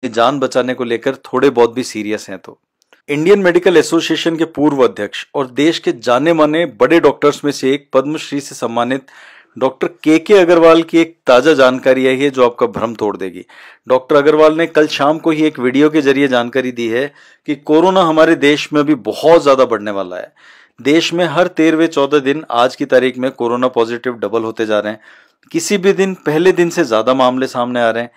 कि जान बचाने को लेकर थोड़े बहुत भी सीरियस हैं तो। इंडियन मेडिकल एसोसिएशन के पूर्व अध्यक्ष और देश के जाने माने बड़े डॉक्टर्स में से एक पद्मश्री से सम्मानित डॉक्टर के अग्रवाल की एक ताजा जानकारी आई है जो आपका भ्रम तोड़ देगी। डॉक्टर अग्रवाल ने कल शाम को ही एक वीडियो के जरिए जानकारी दी है कि कोरोना हमारे देश में अभी बहुत ज्यादा बढ़ने वाला है। देश में हर 13वें-14 दिन आज की तारीख में कोरोना पॉजिटिव डबल होते जा रहे हैं। किसी भी दिन पहले दिन से ज्यादा मामले सामने आ रहे हैं।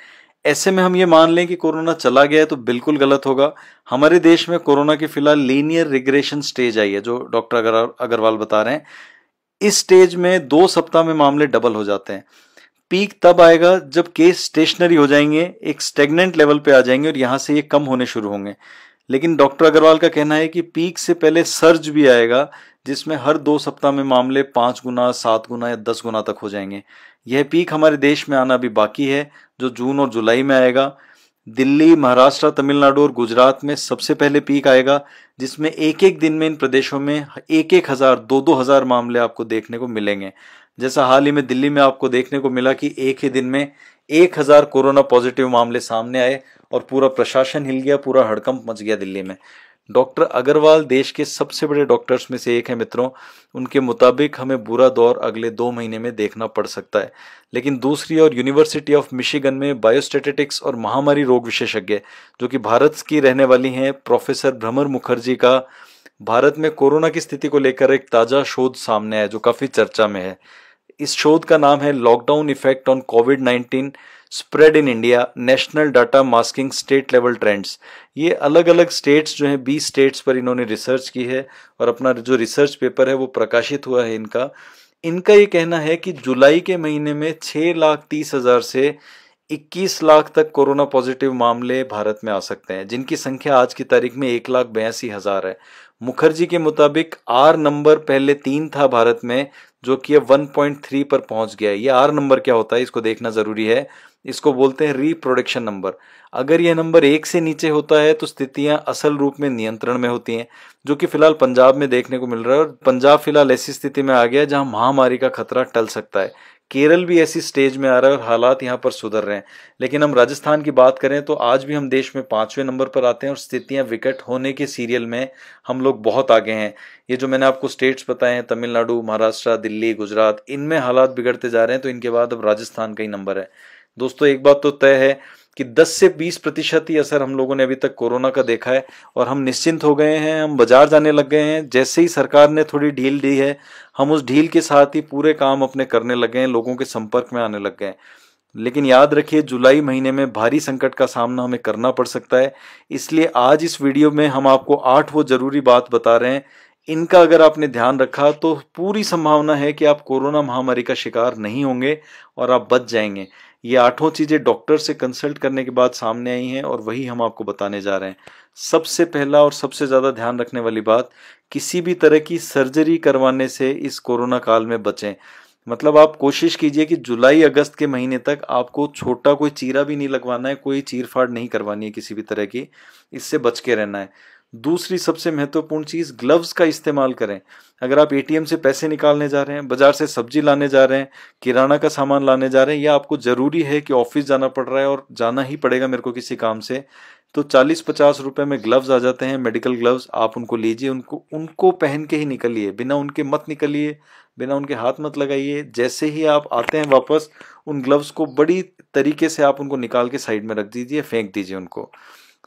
ऐसे में हम ये मान लें कि कोरोना चला गया है तो बिल्कुल गलत होगा। हमारे देश में कोरोना की फिलहाल लीनियर रिग्रेशन स्टेज आई है जो डॉक्टर अग्रवाल बता रहे हैं। इस स्टेज में 2 सप्ताह में मामले डबल हो जाते हैं। पीक तब आएगा जब केस स्टेशनरी हो जाएंगे, एक स्टेगनेंट लेवल पे आ जाएंगे और यहां से ये कम होने शुरू होंगे। लेकिन डॉक्टर अग्रवाल का कहना है कि पीक से पहले सर्ज भी आएगा जिसमें हर 2 सप्ताह में मामले 5 गुना, 7 गुना या 10 गुना तक हो जाएंगे। यह पीक हमारे देश में आना अभी बाकी है जो जून और जुलाई में आएगा। दिल्ली, महाराष्ट्र, तमिलनाडु और गुजरात में सबसे पहले पीक आएगा जिसमें एक एक दिन में इन प्रदेशों में 1,000, 2,000 मामले आपको देखने को मिलेंगे। जैसा हाल ही में दिल्ली में आपको देखने को मिला कि एक ही दिन में 1,000 कोरोना पॉजिटिव मामले सामने आए और पूरा प्रशासन हिल गया, पूरा हड़कंप मच गया दिल्ली में। डॉक्टर अग्रवाल देश के सबसे बड़े डॉक्टर्स में से एक है मित्रों। उनके मुताबिक हमें बुरा दौर अगले 2 महीने में देखना पड़ सकता है। लेकिन दूसरी ओर यूनिवर्सिटी ऑफ मिशिगन में बायोस्टैटिस्टिक्स और महामारी रोग विशेषज्ञ जो कि भारत की रहने वाली हैं प्रोफेसर भ्रमर मुखर्जी का भारत में कोरोना की स्थिति को लेकर एक ताजा शोध सामने आया जो काफी चर्चा में है। इस शोध का नाम है lockdown effect on covid spread in India, national data masking state level trends. ये अलग अलग स्टेट्स जो हैं 20 स्टेट्स पर इन्होंने रिसर्च की है और अपना जो रिसर्च पेपर है वो प्रकाशित हुआ है इनका ये कहना है कि जुलाई के महीने में 6,30,000 से 21 लाख तक कोरोना पॉजिटिव मामले भारत में आ सकते हैं जिनकी संख्या आज की तारीख में 1,82,000 है। मुखर्जी के मुताबिक आर नंबर पहले 3 था भारत में जो कि अब 1.3 पर पहुंच गया है। ये आर नंबर क्या होता है इसको देखना जरूरी है। इसको बोलते हैं रिप्रोडक्शन नंबर। अगर यह नंबर 1 से नीचे होता है तो स्थितियां असल रूप में नियंत्रण में होती हैं जो कि फिलहाल पंजाब में देखने को मिल रहा है और पंजाब फिलहाल ऐसी स्थिति में आ गया है जहां महामारी का खतरा टल सकता है। केरल भी ऐसी स्टेज में आ रहा है और हालात यहाँ पर सुधर रहे हैं। लेकिन हम राजस्थान की बात करें तो आज भी हम देश में 5वें नंबर पर आते हैं और स्थितियां विकट होने के सीरियल में हम लोग बहुत आगे हैं। ये जो मैंने आपको स्टेट्स बताए हैं तमिलनाडु, महाराष्ट्र, दिल्ली, गुजरात, इनमें हालात बिगड़ते जा रहे हैं तो इनके बाद अब राजस्थान का ही नंबर है। दोस्तों एक बात तो तय है कि 10 से 20% ही असर हम लोगों ने अभी तक कोरोना का देखा है और हम निश्चिंत हो गए हैं, हम बाजार जाने लग गए हैं। जैसे ही सरकार ने थोड़ी ढील दी है हम उस ढील के साथ ही पूरे काम अपने करने लग गए हैं, लोगों के संपर्क में आने लग गए हैं। लेकिन याद रखिए जुलाई महीने में भारी संकट का सामना हमें करना पड़ सकता है। इसलिए आज इस वीडियो में हम आपको 8 वो जरूरी बात बता रहे हैं। इनका अगर आपने ध्यान रखा तो पूरी संभावना है कि आप कोरोना महामारी का शिकार नहीं होंगे और आप बच जाएंगे। ये 8 चीजें डॉक्टर से कंसल्ट करने के बाद सामने आई हैं और वही हम आपको बताने जा रहे हैं। सबसे पहला और सबसे ज्यादा ध्यान रखने वाली बात, किसी भी तरह की सर्जरी करवाने से इस कोरोना काल में बचें। मतलब आप कोशिश कीजिए कि जुलाई अगस्त के महीने तक आपको छोटा कोई चीरा भी नहीं लगवाना है, कोई चीरफाड़ नहीं करवानी है किसी भी तरह की, इससे बच के रहना है। दूसरी सबसे महत्वपूर्ण चीज, ग्लव्स का इस्तेमाल करें। अगर आप एटीएम से पैसे निकालने जा रहे हैं, बाजार से सब्जी लाने जा रहे हैं, किराना का सामान लाने जा रहे हैं या आपको जरूरी है कि ऑफिस जाना पड़ रहा है और जाना ही पड़ेगा मेरे को किसी काम से, तो 40-50 रुपए में ग्लव्स आ जाते हैं, मेडिकल ग्लव्स। आप उनको लीजिए, उनको पहन के ही निकलिए, बिना उनके मत निकलिए, बिना उनके हाथ मत लगाइए। जैसे ही आप आते हैं वापस उन ग्लव्स को बड़ी तरीके से आप उनको निकाल के साइड में रख दीजिए, फेंक दीजिए उनको।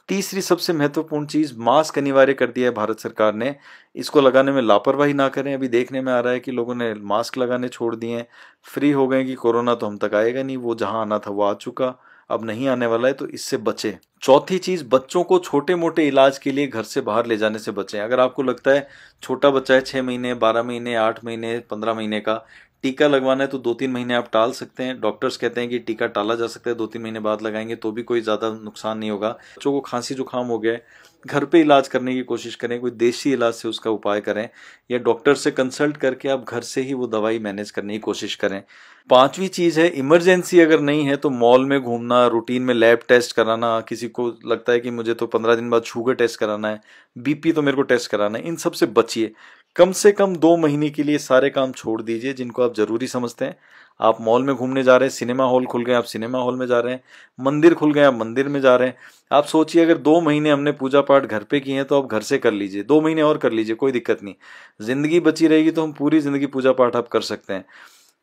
तीसरी सबसे महत्वपूर्ण चीज, मास्क अनिवार्य कर दिया है भारत सरकार ने। इसको लगाने में लापरवाही ना करें। अभी देखने में आ रहा है कि लोगों ने मास्क लगाने छोड़ दिए हैं, फ्री हो गए कि कोरोना तो हम तक आएगा नहीं, वो जहां आना था वो आ चुका, अब नहीं आने वाला है, तो इससे बचे। चौथी चीज, बच्चों को छोटे मोटे इलाज के लिए घर से बाहर ले जाने से बचें। अगर आपको लगता है छोटा बच्चा है 6 महीने, 12 महीने, 8 महीने, 15 महीने का, टीका लगवाना है तो 2-3 महीने आप टाल सकते हैं। डॉक्टर्स कहते हैं कि टीका टाला जा सकता है, 2-3 महीने बाद लगाएंगे तो भी कोई ज्यादा नुकसान नहीं होगा। बच्चों को खांसी जुकाम हो गया है, घर पे इलाज करने की कोशिश करें, कोई देसी इलाज से उसका उपाय करें या डॉक्टर से कंसल्ट करके आप घर से ही वो दवाई मैनेज करने की कोशिश करें। 5वीं चीज है, इमरजेंसी अगर नहीं है तो मॉल में घूमना, रूटीन में लैब टेस्ट कराना, किसी को लगता है कि मुझे तो 15 दिन बाद शुगर टेस्ट कराना है, बीपी तो मेरे को टेस्ट कराना है, इन सब से बचिए। कम से कम 2 महीने के लिए सारे काम छोड़ दीजिए जिनको आप जरूरी समझते हैं। आप मॉल में घूमने जा रहे हैं, सिनेमा हॉल खुल गए, आप सिनेमा हॉल में जा रहे हैं, मंदिर खुल गए, आप मंदिर में जा रहे हैं। आप सोचिए अगर 2 महीने हमने पूजा पाठ घर पे किए हैं तो आप घर से कर लीजिए, 2 महीने और कर लीजिए, कोई दिक्कत नहीं। जिंदगी बची रहेगी तो हम पूरी जिंदगी पूजा पाठ आप कर सकते हैं।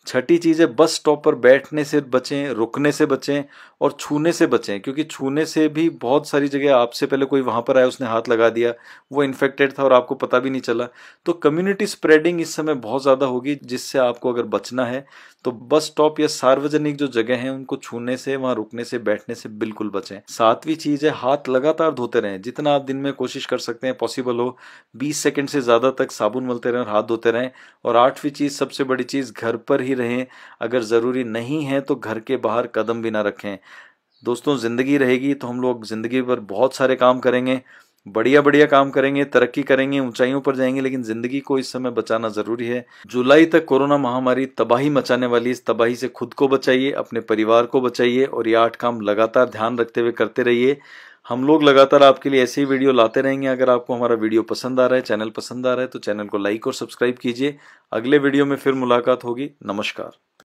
छठी चीज है, बस स्टॉप पर बैठने से बचें, रुकने से बचें और छूने से बचें, क्योंकि छूने से भी बहुत सारी जगह आपसे पहले कोई वहां पर आया, उसने हाथ लगा दिया, वो इन्फेक्टेड था और आपको पता भी नहीं चला। तो कम्युनिटी स्प्रेडिंग इस समय बहुत ज्यादा होगी, जिससे आपको अगर बचना है तो बस स्टॉप या सार्वजनिक जो जगह है उनको छूने से, वहां रुकने से, बैठने से बिल्कुल बचें। 7वीं चीज है, हाथ लगातार धोते रहें, जितना आप दिन में कोशिश कर सकते हैं, पॉसिबल हो 20 सेकंड से ज्यादा तक साबुन मलते रहें और हाथ धोते रहें। और 8वीं चीज, सबसे बड़ी चीज, घर पर ही रहें, अगर जरूरी नहीं है तो घर के बाहर कदम भी ना रखें। दोस्तों, जिंदगी रहेगी तो हम लोग जिंदगी पर बहुत सारे काम करेंगे, बढ़िया बढ़िया काम करेंगे, तरक्की करेंगे, ऊंचाइयों पर जाएंगे, लेकिन जिंदगी को इस समय बचाना जरूरी है। जुलाई तक कोरोना महामारी तबाही मचाने वाली, इस तबाही से खुद को बचाइए, अपने परिवार को बचाइए और ये 8 काम लगातार ध्यान रखते हुए करते रहिए। हम लोग लगातार आपके लिए ऐसे ही वीडियो लाते रहेंगे। अगर आपको हमारा वीडियो पसंद आ रहा है, चैनल पसंद आ रहा है, तो चैनल को लाइक और सब्सक्राइब कीजिए। अगले वीडियो में फिर मुलाकात होगी। नमस्कार।